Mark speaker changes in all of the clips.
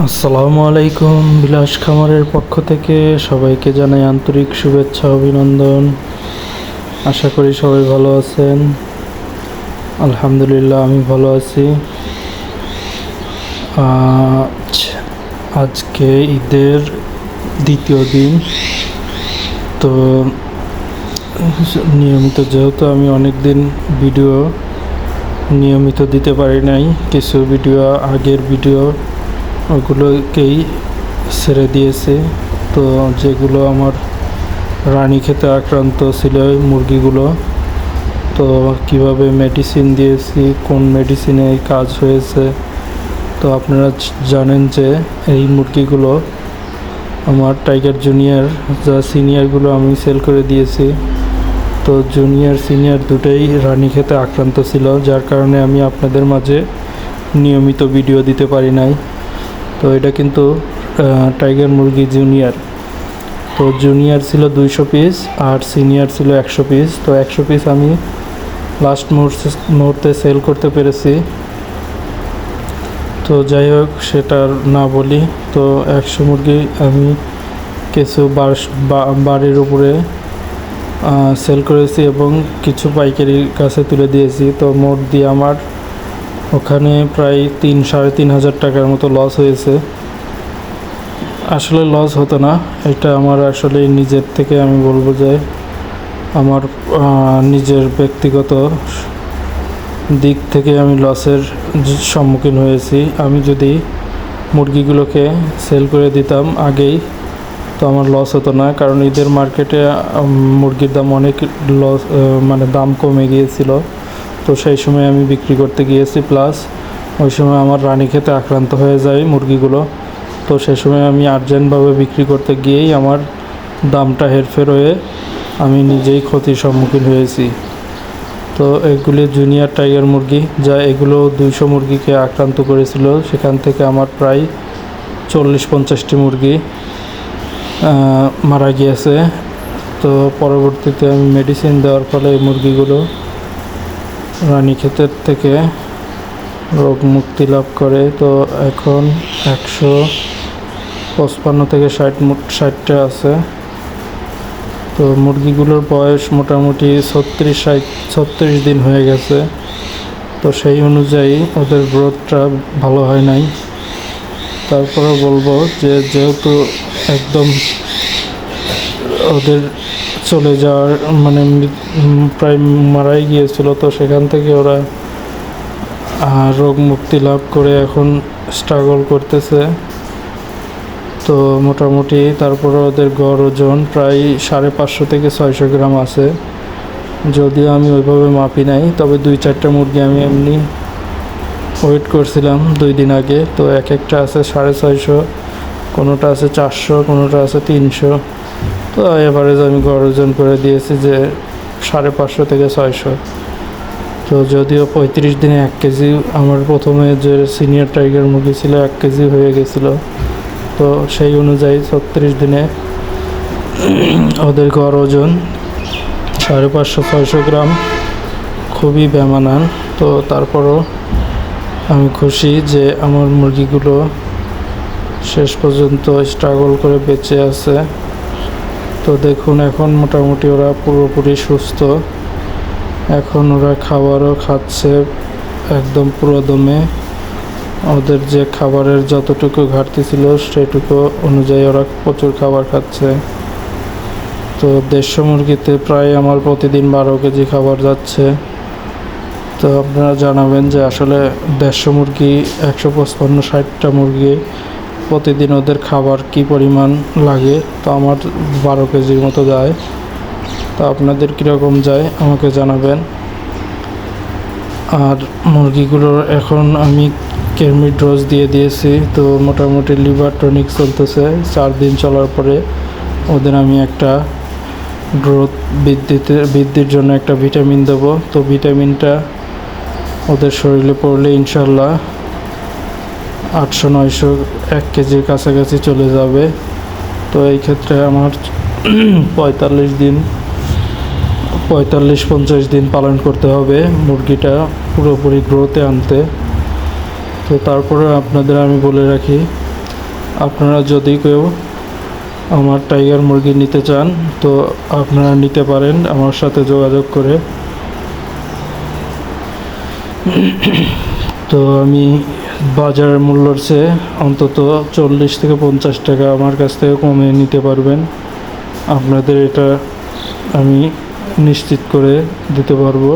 Speaker 1: আসসালামু আলাইকুম। বিলাস খামারের পক্ষ থেকে সবাইকে জানাই আন্তরিক শুভেচ্ছা অভিনন্দন। আশা করি সবাই ভালো আছেন। আলহামদুলিল্লাহ আমি ভালো আছি। আজকে ঈদের দ্বিতীয় দিন। তো নিয়মিত যেহেতু আমি অনেক দিন ভিডিও নিয়মিত দিতে পারি নাই, কিছু ভিডিও আগের ভিডিও ওগুলোকেই ছেড়ে দিয়েছে। তো যেগুলো আমার রানীক্ষেতে আক্রান্ত ছিল মুরগিগুলো, তো কিভাবে মেডিসিন দিয়েছি, কোন মেডিসিনে কাজ হয়েছে, তো আপনারা জানেন যে এই মুরগিগুলো আমার টাইগার জুনিয়র যা সিনিয়রগুলো আমি সেল করে দিয়েছি। তো জুনিয়র সিনিয়র দুটোই রানীক্ষেতে আক্রান্ত ছিল, যার কারণে আমি আপনাদের মাঝে নিয়মিত ভিডিও দিতে পারি নাই। তো এটা কিন্তু টাইগার মুরগি জুনিয়র। তো জুনিয়র ছিল 200 পিস আর সিনিয়র ছিল 100 পিস। তো 100 পিস আমি লাস্ট মুহূর্তে সেল করতে পেরেছি। তো যাই হোক, সেটা না বলি। তো 100 মুরগি আমি কিছু বাড়ির উপরে সেল করেছি এবং কিছু পাইকারির কাছে তুলে দিয়েছি। তো মোট দিয়ে আমার ওখানে প্রায় 3-3.5 টাকার মতো লস হয়েছে। আসলে লস হতো না, এটা আমার আসলে নিজের থেকে আমি বলবো যে আমার নিজের ব্যক্তিগত দিক থেকে আমি লসের সম্মুখীন হয়েছি। আমি যদি মুরগিগুলোকে সেল করে দিতাম আগেই, তো আমার লস হতো না, কারণ ঈদের মার্কেটে মুরগির দাম অনেক দাম কমে গিয়েছিল। তো সেই সময় আমি বিক্রি করতে গিয়েছি, প্লাস ওই সময় আমার রানীক্ষেতে আক্রান্ত হয়ে যায় মুরগিগুলো। তো সেই সময় আমি আর্জেন্টভাবে বিক্রি করতে গিয়েই আমার দামটা হেরফের হয়ে আমি নিজেই ক্ষতির সম্মুখীন হয়েছি। তো এগুলি জুনিয়র টাইগার মুরগি, যা এগুলো 200 মুরগিকে আক্রান্ত করেছিল। সেখান থেকে আমার প্রায় 40-50টি মুরগি মারা গিয়েছে। তো পরবর্তীতে আমি মেডিসিন দেওয়ার ফলে এই মুরগিগুলো রানীক্ষেতের থেকে রোগ মুক্তি লাভ করে। তো এখন 155 থেকে 60টা আছে। তো মুরগিগুলোর বয়স মোটামুটি 36 দিন হয়ে গেছে। তো সেই অনুযায়ী ওদের গ্রোথটা ভালো হয় নাই। তারপরে বলবো যে যেহেতু একদম ওদের চলে যাওয়ার প্রায় মারাই গিয়েছিল, তো সেখান থেকে ওরা রোগ মুক্তি লাভ করে এখন স্ট্রাগল করতেছে। তো মোটামুটি তারপরে ওদের গড় ওজন প্রায় 550 থেকে 600 গ্রাম আছে। যদিও আমি ওইভাবে মাপি নাই, তবে 2-4টা মুরগি আমি এমনি ওয়েট করছিলাম 2 দিন আগে। তো একটা আছে 650, কোনোটা আছে 400, কোনোটা আছে 300। তো এভারেজ আমি গড় ওজন করে দিয়েছি যে 550 থেকে 600। তো যদিও 35 দিনে 1 কেজি, আমার প্রথমে যে সিনিয়র টাইগার মুরগি ছিল 1 কেজি হয়ে গেছিলো। তো সেই অনুযায়ী 36 দিনে ওদের গড় ওজন 550-600 গ্রাম, খুবই বেমানান। তো তারপরও আমি খুশি যে আমার মুরগিগুলো শেষ পর্যন্ত স্ট্রাগল করে বেঁচে আছে। তো দেখুন, এখন মোটামুটি ওরা পুরোপুরি সুস্থ। এখন ওরা খাবারও খাচ্ছে একদম পুরো দমে। ওদের যে খাবারের যতটুকু ঘাটতি ছিল সেটুকু অনুযায়ী ওরা প্রচুর খাবার খাচ্ছে। তো 150 মুরগিতে প্রায় আমার প্রতিদিন 12 কেজি খাবার যাচ্ছে। তো আপনারা জানাবেন যে আসলে 150 মুরগি, 155-60টা মুরগি প্রতিদিন ওদের খাবার কি পরিমাণ লাগে। তো আমার 12 কেজির মতো যায়। তো আপনাদের কীরকম যায় আমাকে জানাবেন। আর মুরগিগুলোর এখন আমি কেরমিড ডোজ দিয়ে দিয়েছি। তো মোটামুটি লিভার টনিক চলতেছে। 4 দিন চলার পরে ওদের আমি একটা গ্রোথ বৃদ্ধির জন্য একটা ভিটামিন দেবো। তো ভিটামিনটা ওদের শরীরে পড়লে ইনশাল্লাহ 800-900 1 কেজির কাছাকাছি চলে যাবে। তো এই ক্ষেত্রে আমার 45-50 দিন পালন করতে হবে মুরগিটা পুরোপুরি গ্রোথে আনতে। তো তারপরে আপনাদের আমি বলে রাখি আপনারা যদি কেউ আমার টাইগার মুরগি নিতে চান তো আপনারা নিতে পারেন আমার সাথে যোগাযোগ করে। তো আমি বাজারের মূল্যর চেয়ে অন্তত 40 থেকে 50 টাকা আমার কাছ থেকে কমে নিতে পারবেন। আপনাদের এটা আমি নিশ্চিত করে দিতে পারবো।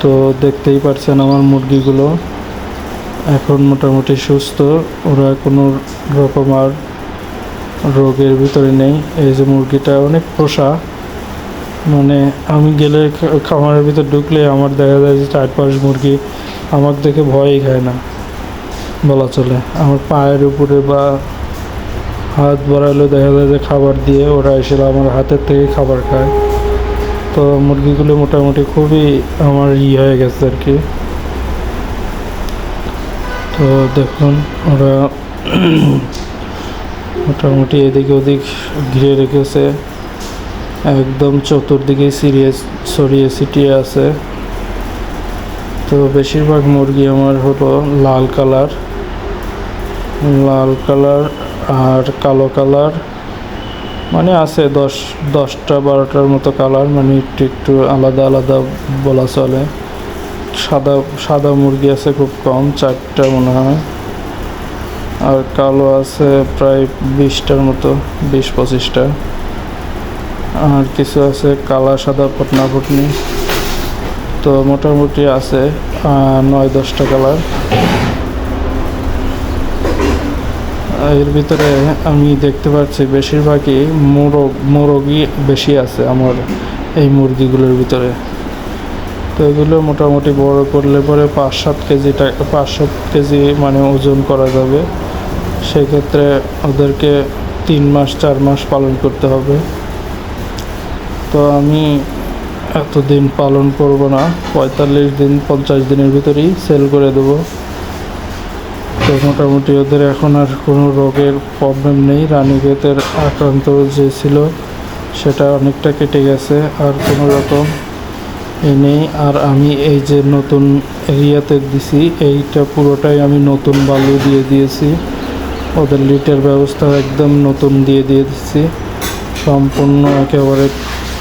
Speaker 1: তো দেখতেই পারছেন আমার মুরগিগুলো এখন মোটামুটি সুস্থ, ওরা কোনো রকম আর রোগের ভিতরে নেই। এই যে মুরগিটা অনেক পোষা, মানে আমি গেলে খামারের ভিতর ঢুকলে আমার দেখা যায় যে 4-5 মুরগি আমাকে দেখে ভয়ই খায় না বলা চলে। আমার পায়ের উপরে বা হাত বাড়ালে দেখা যায় যে খাবার দিয়ে ওরা এসে আমার হাতের থেকে খাবার খায়। তো মুরগিগুলো মোটামুটি খুবই আমার হয়ে গেছে আর কি। তো দেখুন ওরা মোটামুটি এদিকে ওদিক ঘিরে রেখেছে, একদম চতুর্দিকে ছড়িয়ে ছিটিয়ে আছে। তো বেশিরভাগ মুরগি আমার হলো লাল কালার আর কালো কালার, মানে আছে 10টা 12টার মতো কালার, মানে একটু আলাদা আলাদা বলা চলে। সাদা মুরগি আছে খুব কম, 4টা মনে হয়, আর কালো আছে প্রায় 20টার মতো, 20-25টা, আর কিছু আছে কালা সাদা পটনি। তো মোটামুটি আছে 9-10টা কালার। এর ভিতরে আমি দেখতে পাচ্ছি বেশিরভাগই মোরগই বেশি আছে আমার এই মুরগিগুলোর ভিতরে। তো এগুলো মোটামুটি বড় করলে পরে 5-7 কেজি মানে ওজন করা যাবে। সেক্ষেত্রে ওদেরকে 3-4 মাস পালন করতে হবে। তো আমি এতদিন পালন করব না, 45-50 দিনের ভিতরেই সেল করে দেবো। তো মোটামুটি ওদের এখন আর কোনো রোগের প্রবলেম নেই। রানীক্ষেতের আক্রান্ত যে ছিল সেটা অনেকটা কেটে গেছে, আর কোনো রকম নেই। আর আমি এই যে নতুন এরিয়াতে দিছি, এইটা পুরোটাই আমি নতুন বালু দিয়ে দিয়েছি। ওদের লিটার ব্যবস্থা একদম নতুন দিয়ে দিয়েছি, সম্পূর্ণ একেবারে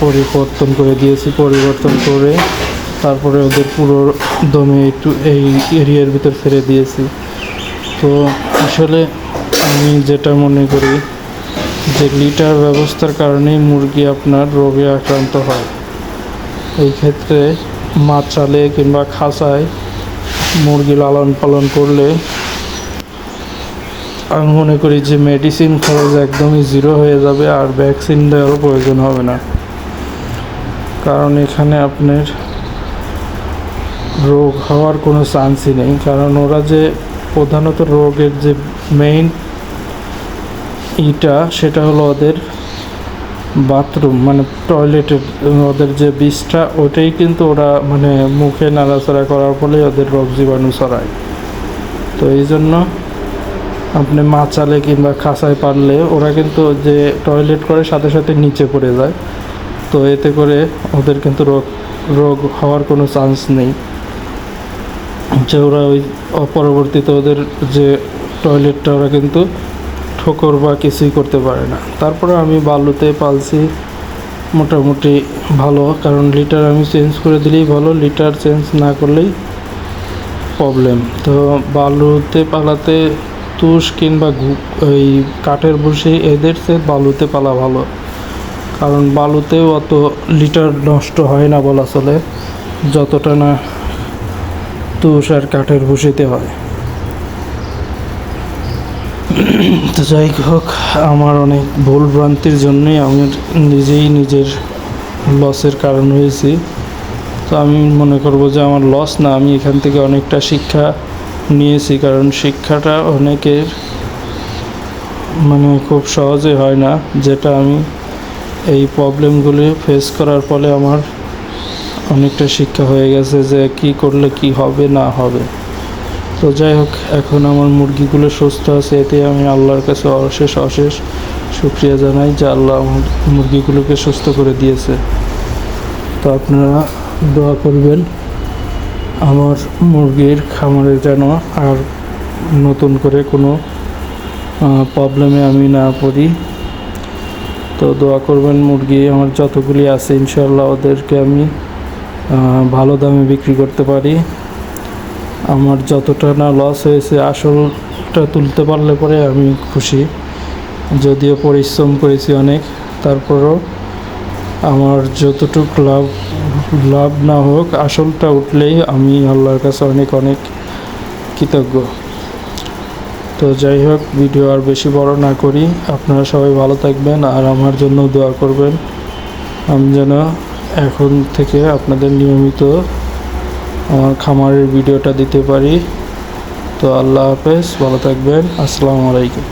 Speaker 1: পরিবর্তন করে তারপরে ওদের পুরো দমে একটু এই এরিয়ার ভিতর ছেড়ে দিয়েছি। তো আসলে আমি যেটা মনে করি যে লিটার ব্যবস্থার কারণেই মুরগি আপনার রোগে আক্রান্ত হয়। এই ক্ষেত্রে মাচালে কিংবা খাঁচায় মুরগি লালন পালন করলে আমি মনে করি যে মেডিসিন খরচ একদমই 0 হয়ে যাবে, আর ভ্যাকসিন দেওয়ারও প্রয়োজন হবে না। কারণ এখানে আপনার রোগ হওয়ার কোনো চান্সই নেই। কারণ ওরা যে প্রধানত রোগের যে মেইন সেটা হলো ওদের বাথরুম, মানে টয়লেটের ওদের যে বিষটা, ওটাই কিন্তু ওরা মানে মুখে নাড়াচাড়া করার ফলে ওদের রোগ জীবাণু ছড়ায়। তো এই জন্য আপনি মাচালে কিংবা খাঁচায় পারলে ওরা কিন্তু যে টয়লেট করে সাথে সাথে নিচে পড়ে যায়। তো এতে করে ওদের কিন্তু রোগ হওয়ার কোনো চান্স নেই, যে ওরা ওই পরবর্তীতে ওদের যে টয়লেটটা ওরা কিন্তু ঠোকর বা কিছুই করতে পারে না। তারপরে আমি বালুতে পালছি মোটামুটি ভালো, কারণ লিটার আমি চেঞ্জ করে দিলেই ভালো, লিটার চেঞ্জ না করলেই প্রবলেম। তো বালুতে পালাতে তুষ কিংবা ওই কাঠের বসে এদের চেয়ে বালুতে পালা ভালো, কারণ বালুতেও অত লিটার নষ্ট হয় না বলা চলে, যতটা না তুষ আর কাঠের বসিতে হয়। তো যাই হোক, আমার অনেক ভুল ভ্রান্তির জন্যই আমি নিজের লসের কারণ হয়েছি। তো আমি মনে করব যে আমার লস না, আমি এখান থেকে অনেকটা শিক্ষা নিয়েছি। কারণ শিক্ষাটা অনেকের মানে খুব সহজে হয় না, যেটা আমি এই প্রবলেমগুলি ফেস করার ফলে আমার অনেকটা শিক্ষা হয়ে গেছে যে কি করলে কি হবে না হবে। তো যাই হোক, এখন আমার মুরগিগুলো সুস্থ আছে, এতে আমি আল্লাহর কাছে অশেষ শুকরিয়া জানাই যে আল্লাহ আমার মুরগিগুলোকে সুস্থ করে দিয়েছে। তো আপনারা দোয়া করবেন আমার মুরগির খামারে যেন আর নতুন করে কোনো প্রবলেমে আমি না পড়ি। তো দোয়া করবেন, মুরগি আমার যতগুলি আছে ইনশাল্লাহ ওদেরকে আমি ভালো দামে বিক্রি করতে পারি। আমার যতটা না লস হয়েছে আসলটা তুলতে পারলে পরে আমি খুশি। যদিও পরিশ্রম করেছি অনেক, তারপরও আমার যতটুকু লাভ না হোক আসলটা উঠলেই আমি আল্লাহর কাছে অনেক অনেক কৃতজ্ঞ। তো যাই হোক, ভিডিও আর বেশি বড় না করি। আপনারা সবাই ভালো থাকবেন আর আমার জন্য দোয়া করবেন, আমি যেন এখন থেকে আপনাদের নিয়মিত আমার খামারের ভিডিওটা দিতে পারি। তো আল্লাহ হাফেজ, ভালো থাকবেন, আসসালামু আলাইকুম।